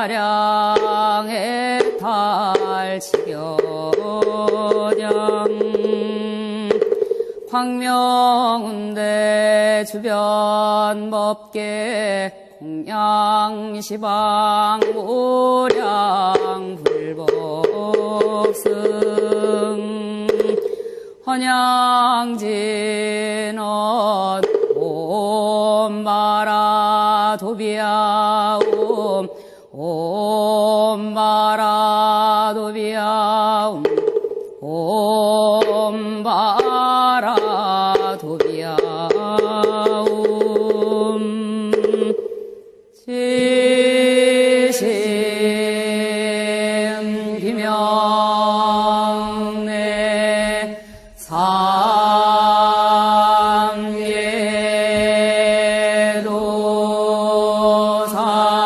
타량의 탈치교정 광명운대 주변 법계 공양시방 무량 불법승 헌양진언 옴바라 도비야 옴바라 도비야 옴바라 도비야 지심 기명내 삼예도상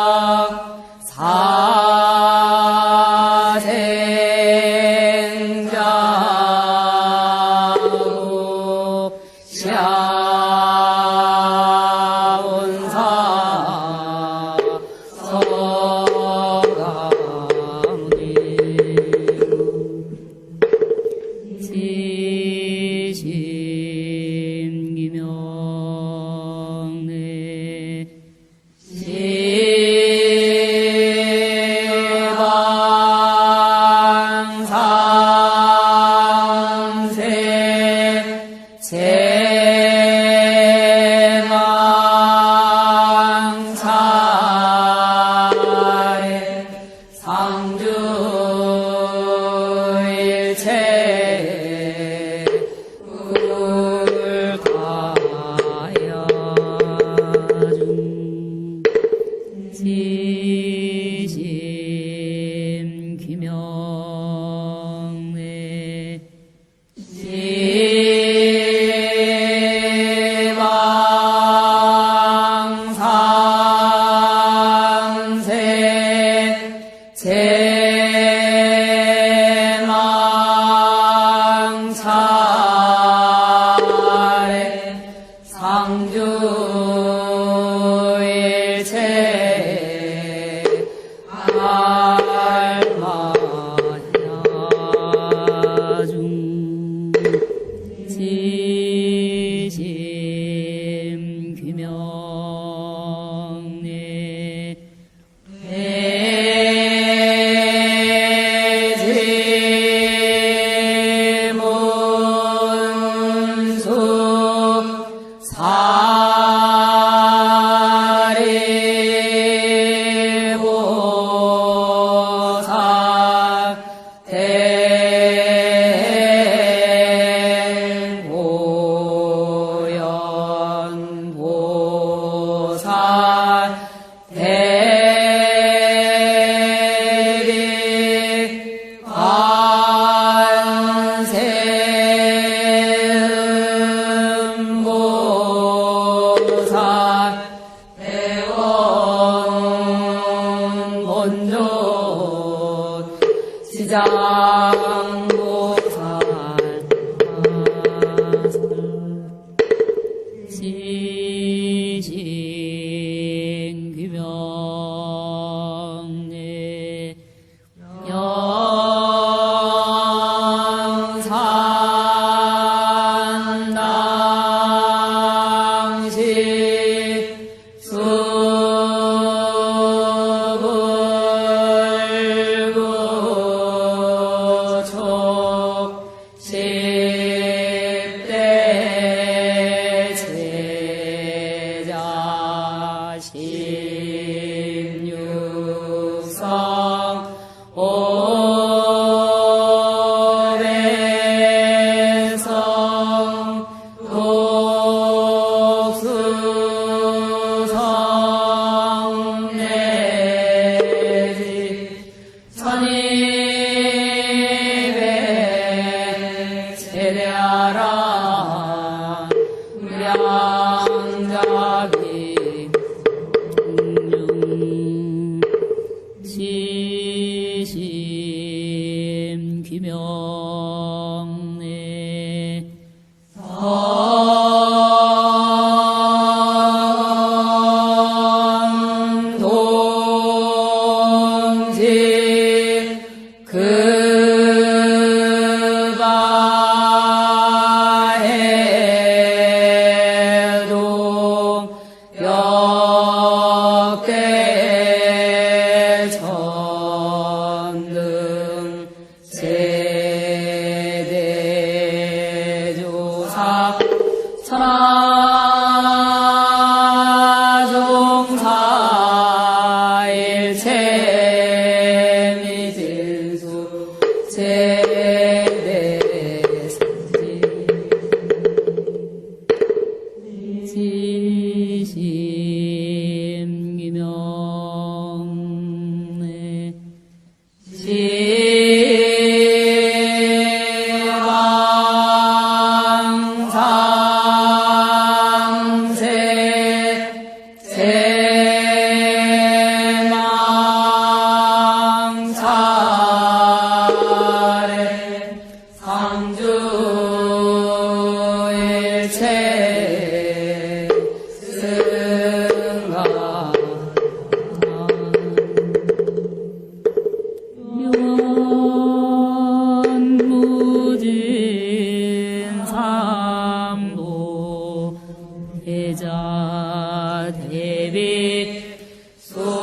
사생자고 샤온사 서가무니 지심기명내 지방삼세 제망차례 상주일체 불가야중 지심 기명내 지방삼세 제망차례 상주일체 알마야중 지심 귀명내 대지문수 사리보살 대보연보살 대리관세음보살 대원본존 지장보살 지신귀명내 영산당시 수불구촉 십대 제자 십육성 오배성 독수성내지 천이백 세대하라 무량자비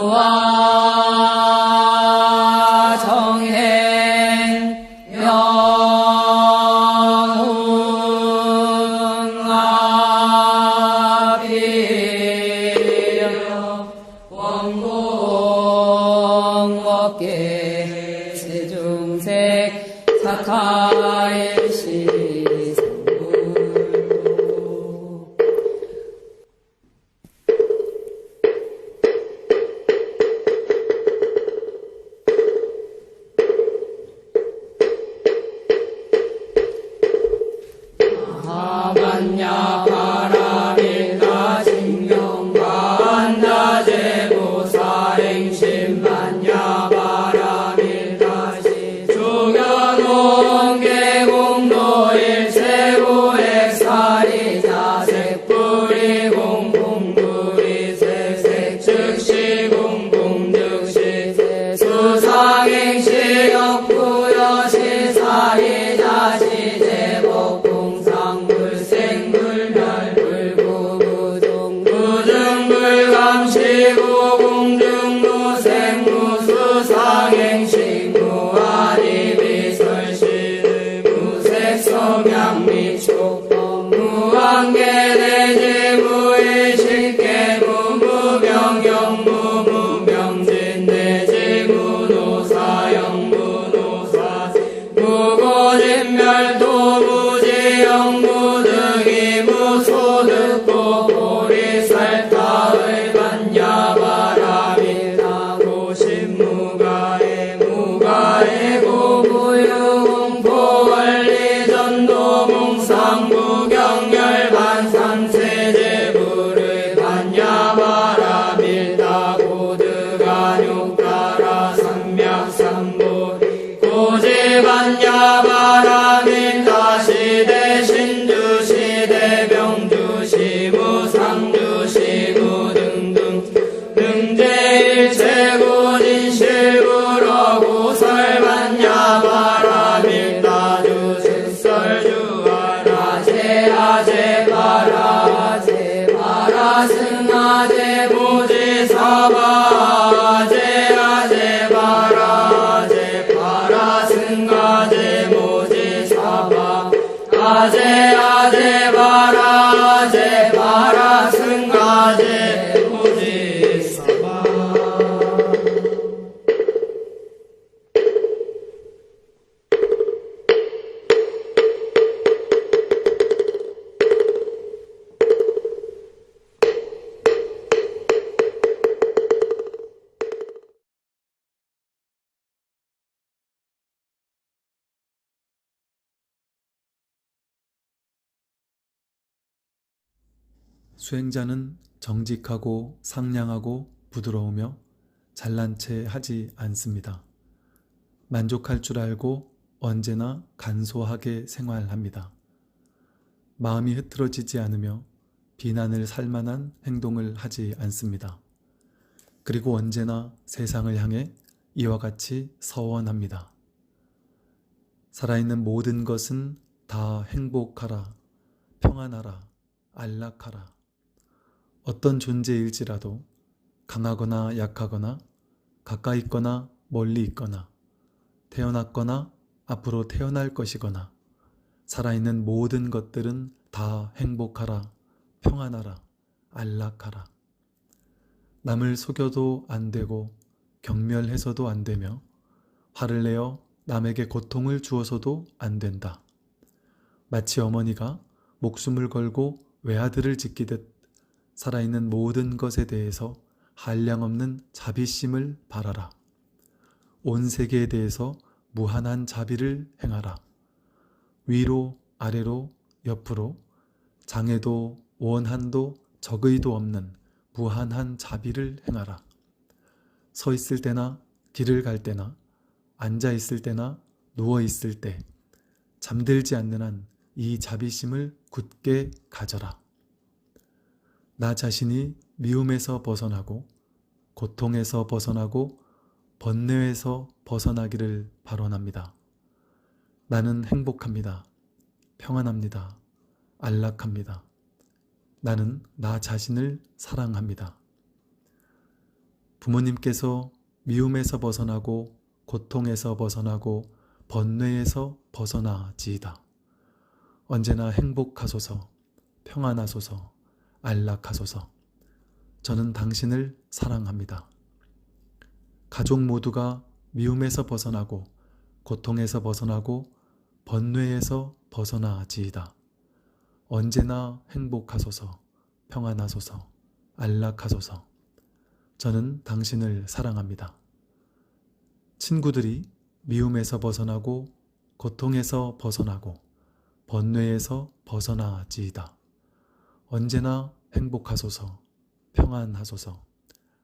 수와 정행 영웅아비려 원공 업계 세중색 사카일시 만야 바라밀다 신경관다 제보사행심 만야 바라밀다 시주견온 계공도일 세고액사리 자색불이 공공불이 색색 즉시 공공 즉시 수상행시 역부여시 사리 자시 제복 무등불감시고 공등무생무수상행시 무아리비설시 무색성향미촉법 무한계대지 무의식계 무무병영 무무병진대지 무노사영 무노사지 무고진멸도 무지영 무득이 무소득고 보리살타의 반야바라밀다 고신무가에 무가에 고부유공포원리전도 몽상무경열 반삼세제불의 반야바라밀다 고드가욕가라 삼맥삼보리 고지반야바라밀다 시대신주 시대병주 시무상주 시구등등 등제일체고진실부러 고설반야바라밀다 주식설주아라제 아제바라제 바라승아제 모지사바제 아제바라제 바라승아제 모지사바 아제 바라제 바라승아제 모지사바 수행자는 정직하고 상냥하고 부드러우며 잘난 체 하지 않습니다. 만족할 줄 알고 언제나 간소하게 생활합니다. 마음이 흐트러지지 않으며 비난을 살 만한 행동을 하지 않습니다. 그리고 언제나 세상을 향해 이와 같이 서원합니다. 살아있는 모든 것은 다 행복하라, 평안하라, 안락하라. 어떤 존재일지라도 강하거나 약하거나 가까이 있거나 멀리 있거나 태어났거나 앞으로 태어날 것이거나 살아있는 모든 것들은 다 행복하라, 평안하라, 안락하라. 남을 속여도 안 되고 경멸해서도 안 되며 화를 내어 남에게 고통을 주어서도 안 된다. 마치 어머니가 목숨을 걸고 외아들을 지키듯 살아있는 모든 것에 대해서 한량없는 자비심을 바라라. 온 세계에 대해서 무한한 자비를 행하라. 위로, 아래로, 옆으로 장애도 원한도 적의도 없는 무한한 자비를 행하라. 서 있을 때나 길을 갈 때나 앉아 있을 때나 누워 있을 때 잠들지 않는 한 이 자비심을 굳게 가져라. 나 자신이 미움에서 벗어나고 고통에서 벗어나고 번뇌에서 벗어나기를 발언합니다. 나는 행복합니다. 평안합니다. 안락합니다. 나는 나 자신을 사랑합니다. 부모님께서 미움에서 벗어나고 고통에서 벗어나고 번뇌에서 벗어나지이다. 언제나 행복하소서, 평안하소서, 안락하소서. 저는 당신을 사랑합니다. 가족 모두가 미움에서 벗어나고 고통에서 벗어나고 번뇌에서 벗어나지이다. 언제나 행복하소서, 평안하소서, 안락하소서. 저는 당신을 사랑합니다. 친구들이 미움에서 벗어나고 고통에서 벗어나고 번뇌에서 벗어나지이다. 언제나 행복하소서, 평안하소서,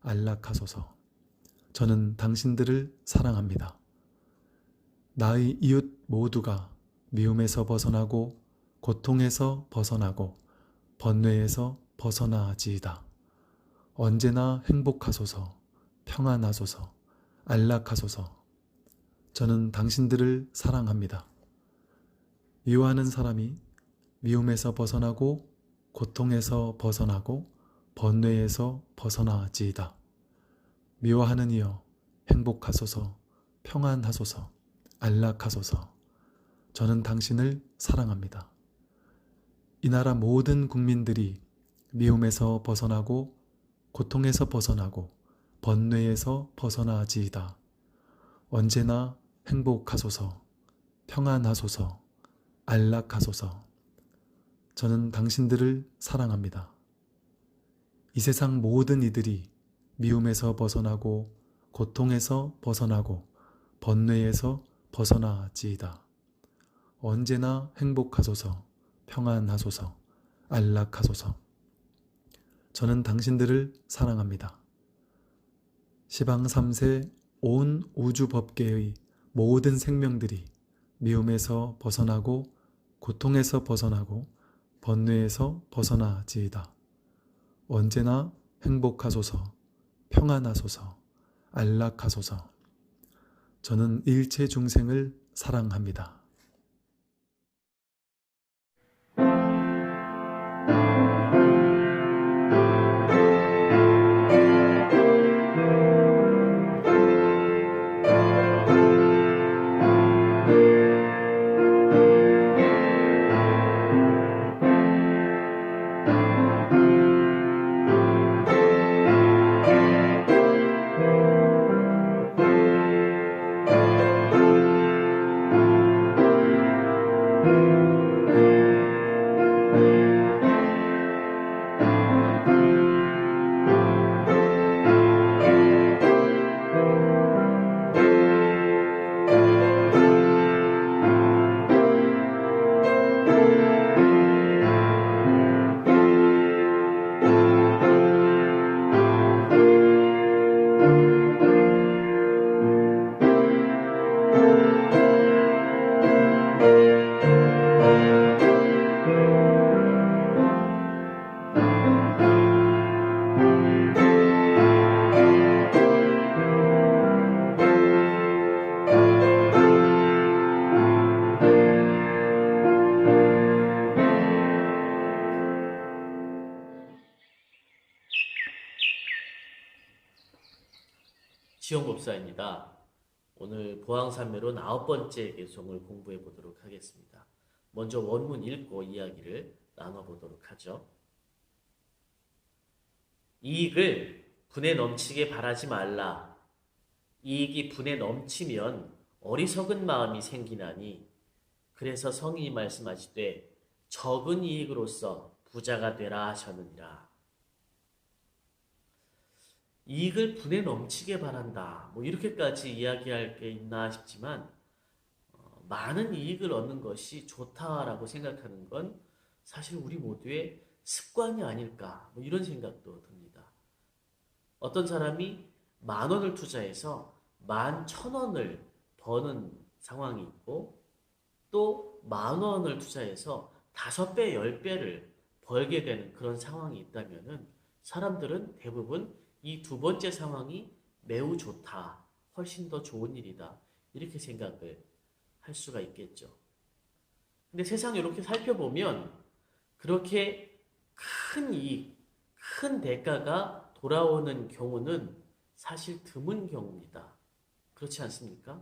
안락하소서. 저는 당신들을 사랑합니다. 나의 이웃 모두가 미움에서 벗어나고 고통에서 벗어나고 번뇌에서 벗어나지이다. 언제나 행복하소서, 평안하소서, 안락하소서. 저는 당신들을 사랑합니다. 미워하는 사람이 미움에서 벗어나고 고통에서 벗어나고 번뇌에서 벗어나지이다. 미워하는 이여 행복하소서, 평안하소서, 안락하소서. 저는 당신을 사랑합니다. 이 나라 모든 국민들이 미움에서 벗어나고 고통에서 벗어나고 번뇌에서 벗어나지이다. 언제나 행복하소서, 평안하소서, 안락하소서. 저는 당신들을 사랑합니다. 이 세상 모든 이들이 미움에서 벗어나고 고통에서 벗어나고 번뇌에서 벗어나지이다. 언제나 행복하소서, 평안하소서, 안락하소서. 저는 당신들을 사랑합니다. 시방 3세 온 우주 법계의 모든 생명들이 미움에서 벗어나고 고통에서 벗어나고 번뇌에서 벗어나지이다. 언제나 행복하소서, 평안하소서, 안락하소서. 저는 일체 중생을 사랑합니다. 지용법사입니다. 오늘 보항산매론 9번째 개송을 공부해 보도록 하겠습니다. 먼저 원문 읽고 이야기를 나눠보도록 하죠. 이익을 분에 넘치게 바라지 말라. 이익이 분에 넘치면 어리석은 마음이 생기나니 그래서 성인이 말씀하시되 적은 이익으로서 부자가 되라 하셨느니라. 이익을 분에 넘치게 바란다. 이렇게까지 이야기할 게 있나 싶지만 많은 이익을 얻는 것이 좋다라고 생각하는 건 사실 우리 모두의 습관이 아닐까 이런 생각도 듭니다. 어떤 사람이 10,000원을 투자해서 11,000원을 버는 상황이 있고 또 10,000원을 투자해서 5배, 10배를 벌게 되는 그런 상황이 있다면은 사람들은 대부분 이 두 번째 상황이 매우 좋다, 훨씬 더 좋은 일이다 이렇게 생각을 할 수가 있겠죠. 근데 세상 이렇게 살펴보면 그렇게 큰 이익, 큰 대가가 돌아오는 경우는 사실 드문 경우입니다. 그렇지 않습니까?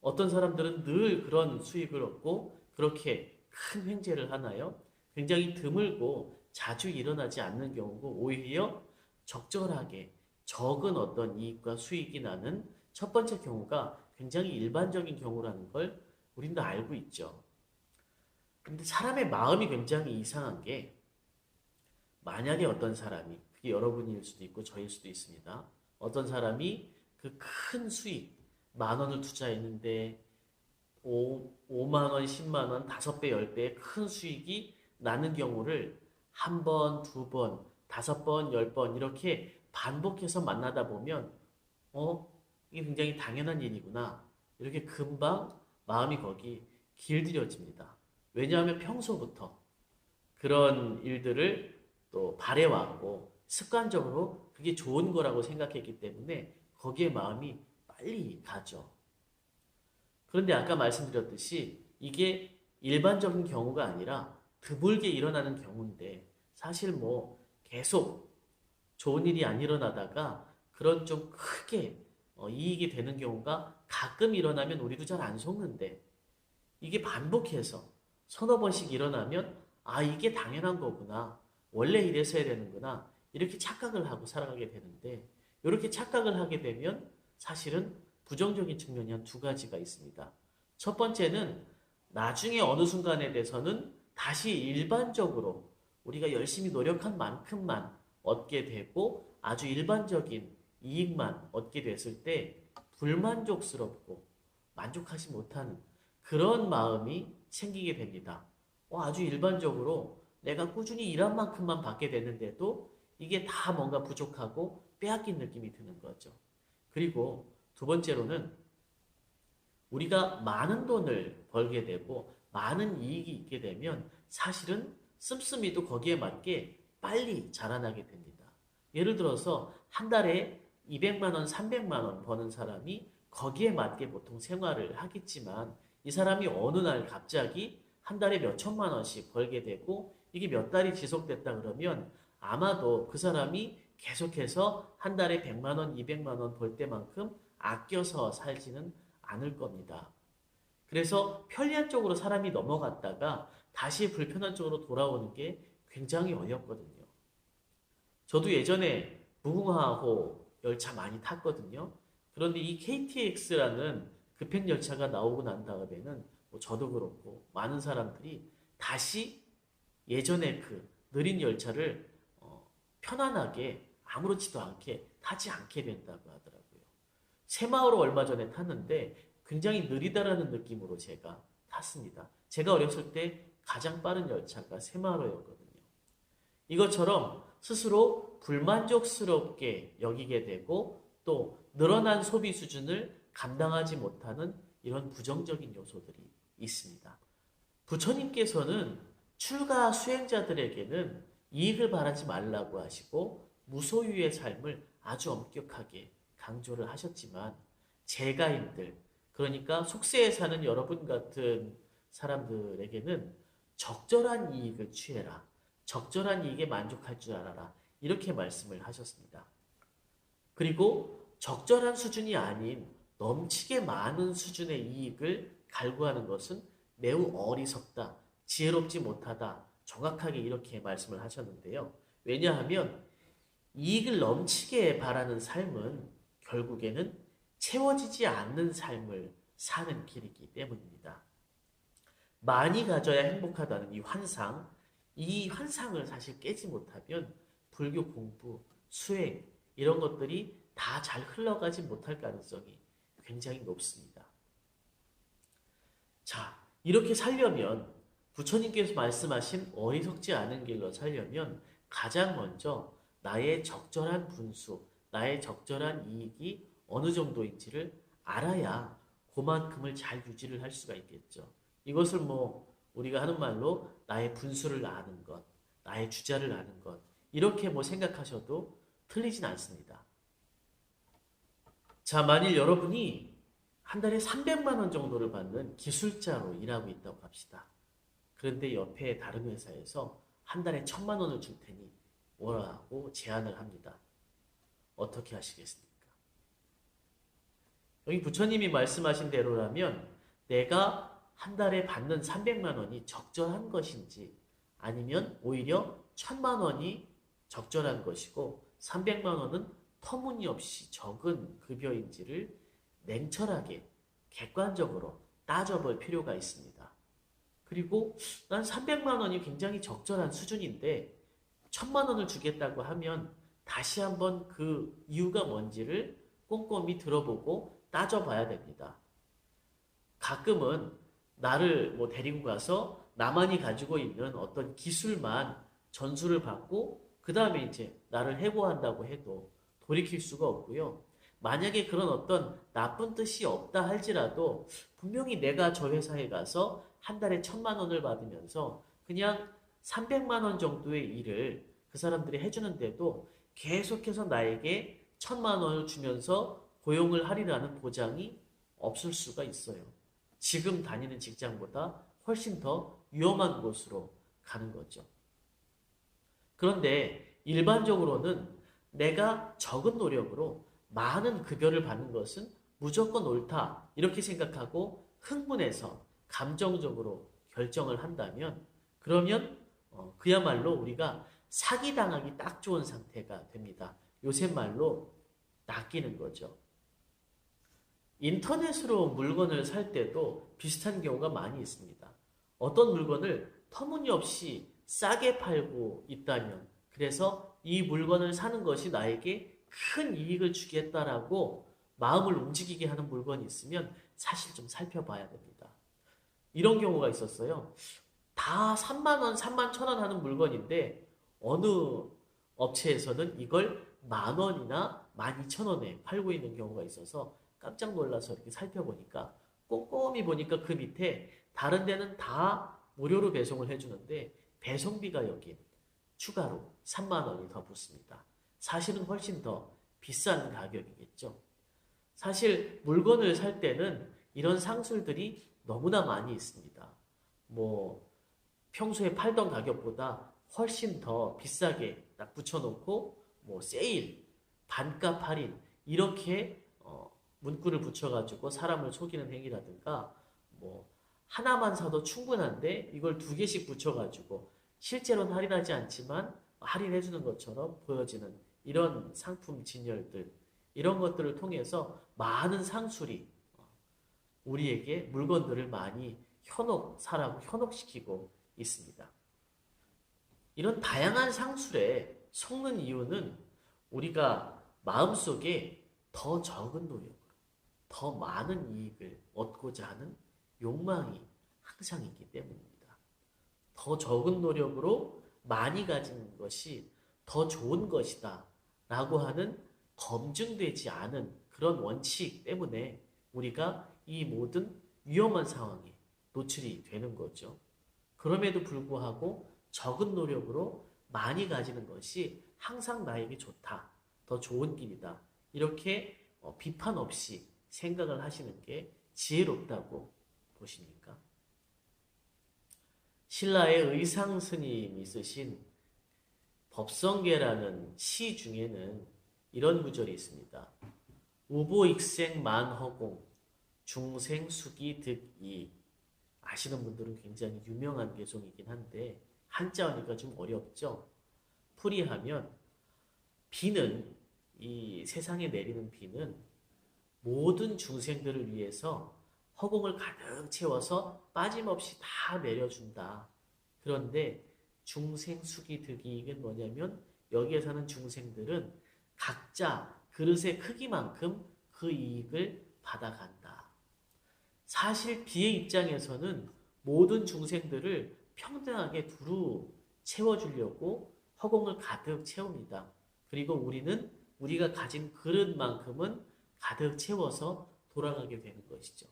어떤 사람들은 늘 그런 수익을 얻고 그렇게 큰 횡재를 하나요? 굉장히 드물고 자주 일어나지 않는 경우고 오히려 적절하게 적은 어떤 이익과 수익이 나는 첫 번째 경우가 굉장히 일반적인 경우라는 걸 우린 다 알고 있죠. 근데 사람의 마음이 굉장히 이상한 게 만약에 어떤 사람이 그게 여러분일 수도 있고 저일 수도 있습니다. 어떤 사람이 그 큰 수익 10,000원을 투자했는데 5만 원, 10만 원, 5배, 10배의 큰 수익이 나는 경우를 한 번, 두 번, 5번, 10번 이렇게 반복해서 만나다 보면 이게 굉장히 당연한 일이구나. 이렇게 금방 마음이 거기 길들여집니다. 왜냐하면 평소부터 그런 일들을 또 바래왔고 습관적으로 그게 좋은 거라고 생각했기 때문에 거기에 마음이 빨리 가죠. 그런데 아까 말씀드렸듯이 이게 일반적인 경우가 아니라 드물게 일어나는 경우인데 사실 뭐 계속 좋은 일이 안 일어나다가 그런 좀 크게 이익이 되는 경우가 가끔 일어나면 우리도 잘 안 속는데 이게 반복해서 서너 번씩 일어나면 아 이게 당연한 거구나. 원래 이랬어야 되는구나. 이렇게 착각을 하고 살아가게 되는데 이렇게 착각을 하게 되면 사실은 부정적인 측면이 한 두 가지가 있습니다. 첫 번째는 나중에 어느 순간에 대해서는 다시 일반적으로 우리가 열심히 노력한 만큼만 얻게 되고 아주 일반적인 이익만 얻게 됐을 때 불만족스럽고 만족하지 못하는 그런 마음이 생기게 됩니다. 아주 일반적으로 내가 꾸준히 일한 만큼만 받게 됐는데도 이게 다 뭔가 부족하고 빼앗긴 느낌이 드는 거죠. 그리고 두 번째로는 우리가 많은 돈을 벌게 되고 많은 이익이 있게 되면 사실은 씀씀이도 거기에 맞게 빨리 자라나게 됩니다. 예를 들어서 한 달에 200만 원, 300만 원 버는 사람이 거기에 맞게 보통 생활을 하겠지만 이 사람이 어느 날 갑자기 한 달에 몇 천만 원씩 벌게 되고 이게 몇 달이 지속됐다 그러면 아마도 그 사람이 계속해서 한 달에 100만 원, 200만 원 벌 때만큼 아껴서 살지는 않을 겁니다. 그래서 편리한 쪽으로 사람이 넘어갔다가 다시 불편한 쪽으로 돌아오는 게 굉장히 어렵거든요. 저도 예전에 무궁화호 열차 많이 탔거든요. 그런데 이 KTX라는 급행열차가 나오고 난 다음에는 뭐 저도 그렇고 많은 사람들이 다시 예전의 그 느린 열차를 편안하게 아무렇지도 않게 타지 않게 된다고 하더라고요. 새마을호 얼마 전에 탔는데 굉장히 느리다라는 느낌으로 제가 탔습니다. 제가 어렸을 때 가장 빠른 열차가 새마을호였거든요. 이것처럼 스스로 불만족스럽게 여기게 되고 또 늘어난 소비 수준을 감당하지 못하는 이런 부정적인 요소들이 있습니다. 부처님께서는 출가 수행자들에게는 이익을 바라지 말라고 하시고 무소유의 삶을 아주 엄격하게 강조를 하셨지만 재가인들, 그러니까 속세에 사는 여러분 같은 사람들에게는 적절한 이익을 취해라. 적절한 이익에 만족할 줄 알아라. 이렇게 말씀을 하셨습니다. 그리고 적절한 수준이 아닌 넘치게 많은 수준의 이익을 갈구하는 것은 매우 어리석다, 지혜롭지 못하다, 정확하게 이렇게 말씀을 하셨는데요. 왜냐하면 이익을 넘치게 바라는 삶은 결국에는 채워지지 않는 삶을 사는 길이기 때문입니다. 많이 가져야 행복하다는 이 환상을 사실 깨지 못하면 불교 공부, 수행 이런 것들이 다 잘 흘러가지 못할 가능성이 굉장히 높습니다. 자, 이렇게 살려면 부처님께서 말씀하신 어리석지 않은 길로 살려면 가장 먼저 나의 적절한 분수, 나의 적절한 이익이 어느 정도인지를 알아야 그만큼을 잘 유지를 할 수가 있겠죠. 이것을 뭐 우리가 하는 말로 나의 분수를 아는 것, 나의 주자를 아는 것 이렇게 뭐 생각하셔도 틀리진 않습니다. 자, 만일 여러분이 한 달에 300만 원 정도를 받는 기술자로 일하고 있다고 합시다. 그런데 옆에 다른 회사에서 한 달에 1,000만 원을 줄 테니 오라고 제안을 합니다. 어떻게 하시겠습니까? 여기 부처님이 말씀하신 대로라면 내가 한 달에 받는 300만 원이 적절한 것인지 아니면 오히려 1000만 원이 적절한 것이고 300만 원은 터무니없이 적은 급여인지를 냉철하게 객관적으로 따져볼 필요가 있습니다. 그리고 난 300만 원이 굉장히 적절한 수준인데 1000만 원을 주겠다고 하면 다시 한번 그 이유가 뭔지를 꼼꼼히 들어보고 따져봐야 됩니다. 가끔은 나를 데리고 가서 나만이 가지고 있는 어떤 기술만 전수를 받고 그 다음에 이제 나를 해고한다고 해도 돌이킬 수가 없고요. 만약에 그런 어떤 나쁜 뜻이 없다 할지라도 분명히 내가 저 회사에 가서 한 달에 1000만 원을 받으면서 그냥 300만 원 정도의 일을 그 사람들이 해주는데도 계속해서 나에게 1000만 원을 주면서 고용을 하리라는 보장이 없을 수가 있어요. 지금 다니는 직장보다 훨씬 더 위험한 곳으로 가는 거죠. 그런데 일반적으로는 내가 적은 노력으로 많은 급여를 받는 것은 무조건 옳다 이렇게 생각하고 흥분해서 감정적으로 결정을 한다면 그러면 그야말로 우리가 사기당하기 딱 좋은 상태가 됩니다. 요새 말로 낚이는 거죠. 인터넷으로 물건을 살 때도 비슷한 경우가 많이 있습니다. 어떤 물건을 터무니없이 싸게 팔고 있다면 그래서 이 물건을 사는 것이 나에게 큰 이익을 주겠다라고 마음을 움직이게 하는 물건이 있으면 사실 좀 살펴봐야 됩니다. 이런 경우가 있었어요. 다 3만 원, 3만 1천 원 하는 물건인데 어느 업체에서는 이걸 10,000원이나 12,000원에 팔고 있는 경우가 있어서 깜짝 놀라서 이렇게 살펴보니까 꼼꼼히 보니까 그 밑에 다른 데는 다 무료로 배송을 해주는데 배송비가 여긴 추가로 3만 원이 더 붙습니다. 사실은 훨씬 더 비싼 가격이겠죠. 사실 물건을 살 때는 이런 상술들이 너무나 많이 있습니다. 평소에 팔던 가격보다 훨씬 더 비싸게 딱 붙여놓고 세일, 반값 할인 이렇게 문구를 붙여가지고 사람을 속이는 행위라든가 하나만 사도 충분한데 이걸 2개씩 붙여가지고 실제로는 할인하지 않지만 할인해주는 것처럼 보여지는 이런 상품 진열들 이런 것들을 통해서 많은 상술이 우리에게 물건들을 많이 사라고 현혹시키고 있습니다. 이런 다양한 상술에 속는 이유는 우리가 마음속에 더 적은 노력으로 더 많은 이익을 얻고자 하는 욕망이 항상 있기 때문입니다. 더 적은 노력으로 많이 가진 것이 더 좋은 것이다 라고 하는 검증되지 않은 그런 원칙 때문에 우리가 이 모든 위험한 상황에 노출이 되는 거죠. 그럼에도 불구하고 적은 노력으로 많이 가지는 것이 항상 나에게 좋다, 더 좋은 길이다 이렇게 비판 없이 생각을 하시는 게 지혜롭다고 보십니까? 신라의 의상 스님이 쓰신 법성계라는 시 중에는 이런 구절이 있습니다. 우보익생 만허공 중생수기 득이. 아시는 분들은 굉장히 유명한 개송이긴 한데 한자어니까 좀 어렵죠. 풀이하면 비는 이 세상에 내리는 비는 모든 중생들을 위해서 허공을 가득 채워서 빠짐없이 다 내려준다. 그런데 중생수기 득이익은 뭐냐면 여기에 사는 중생들은 각자 그릇의 크기만큼 그 이익을 받아간다. 사실 비의 입장에서는 모든 중생들을 평등하게 두루 채워주려고 허공을 가득 채웁니다. 그리고 우리는 우리가 가진 그릇만큼은 가득 채워서 돌아가게 되는 것이죠.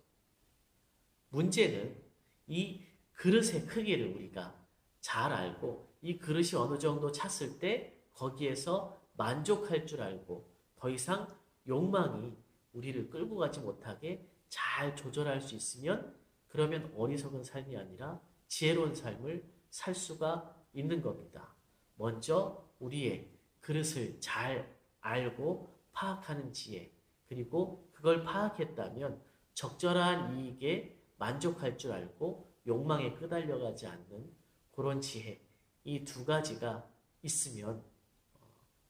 문제는 이 그릇의 크기를 우리가 잘 알고 이 그릇이 어느 정도 찼을 때 거기에서 만족할 줄 알고 더 이상 욕망이 우리를 끌고 가지 못하게 잘 조절할 수 있으면 그러면 어리석은 삶이 아니라 지혜로운 삶을 살 수가 있는 겁니다. 먼저 우리의 그릇을 잘 알고 파악하는 지혜, 그리고 그걸 파악했다면 적절한 이익에 만족할 줄 알고 욕망에 끄달려가지 않는 그런 지혜, 이 두 가지가 있으면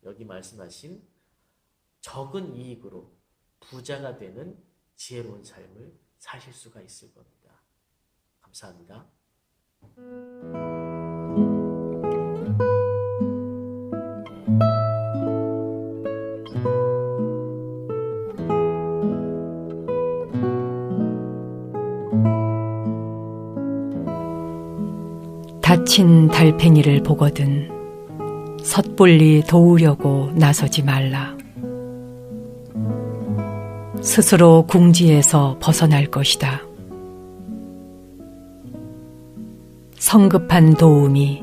여기 말씀하신 적은 이익으로 부자가 되는 지혜로운 삶을 사실 수가 있을 겁니다. 감사합니다. 다친 달팽이를 보거든 섣불리 도우려고 나서지 말라. 스스로 궁지에서 벗어날 것이다. 성급한 도움이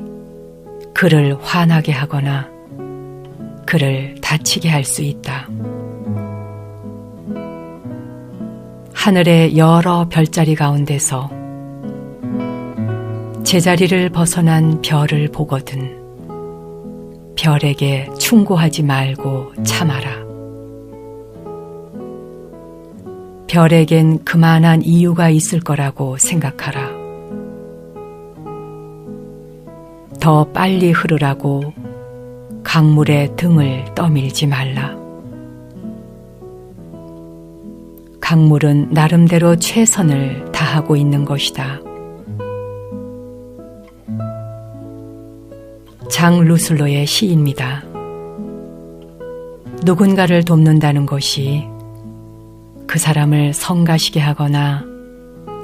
그를 화나게 하거나 그를 다치게 할 수 있다. 하늘의 여러 별자리 가운데서 제자리를 벗어난 별을 보거든 별에게 충고하지 말고 참아라. 별에겐 그만한 이유가 있을 거라고 생각하라. 더 빨리 흐르라고 강물에 등을 떠밀지 말라. 강물은 나름대로 최선을 다하고 있는 것이다. 장 루슬로의 시입니다. 누군가를 돕는다는 것이 그 사람을 성가시게 하거나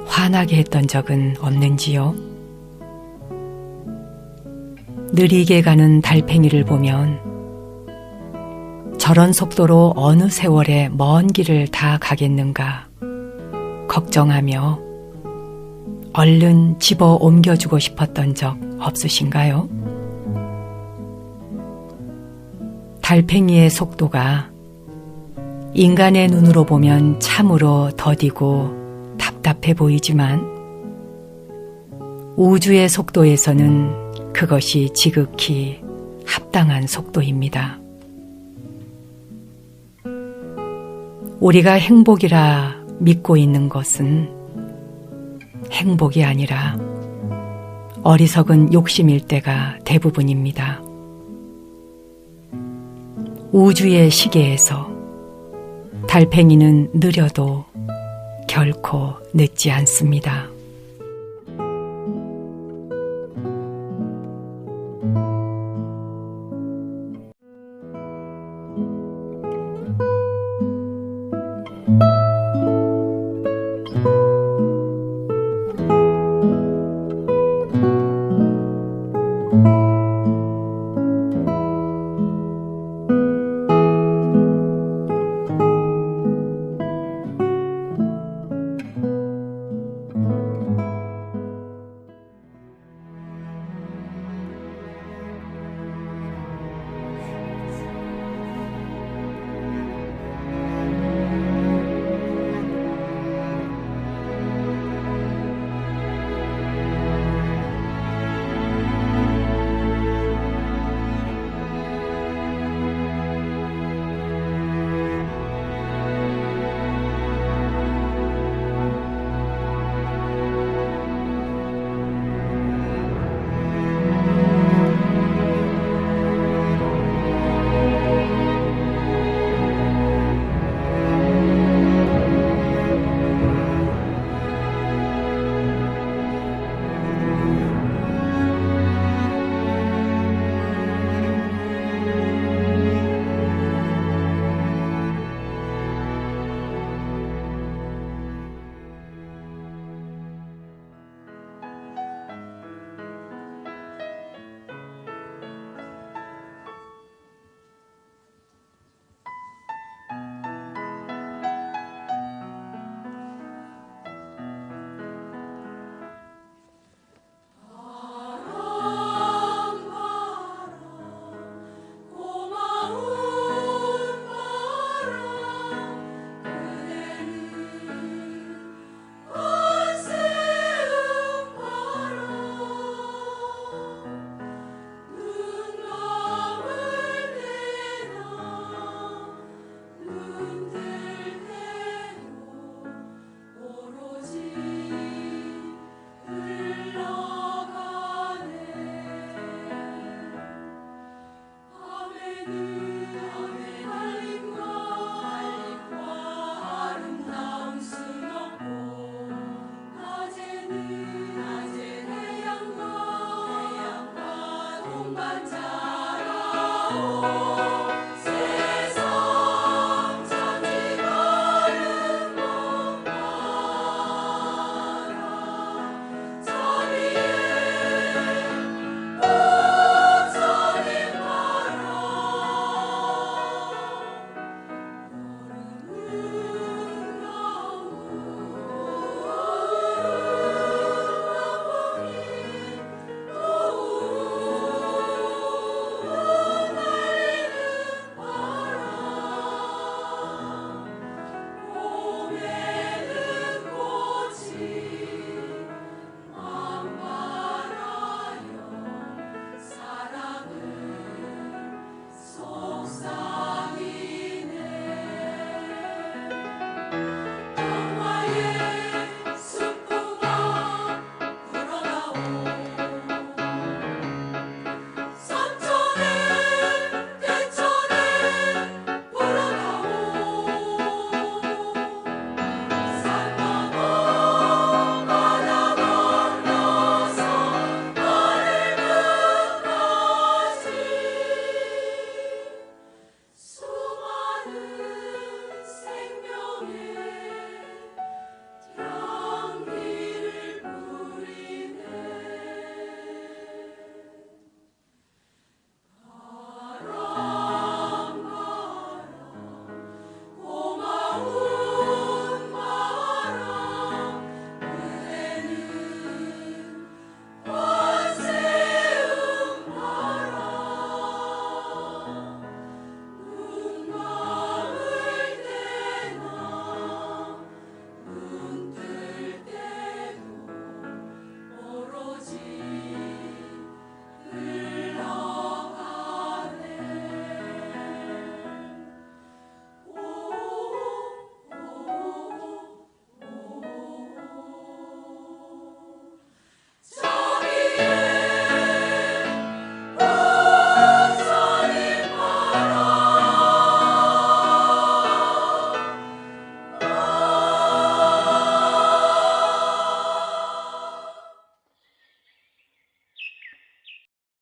화나게 했던 적은 없는지요? 느리게 가는 달팽이를 보면 저런 속도로 어느 세월에 먼 길을 다 가겠는가 걱정하며 얼른 집어 옮겨주고 싶었던 적 없으신가요? 달팽이의 속도가 인간의 눈으로 보면 참으로 더디고 답답해 보이지만 우주의 속도에서는 그것이 지극히 합당한 속도입니다. 우리가 행복이라 믿고 있는 것은 행복이 아니라 어리석은 욕심일 때가 대부분입니다. 우주의 시계에서 달팽이는 느려도 결코 늦지 않습니다.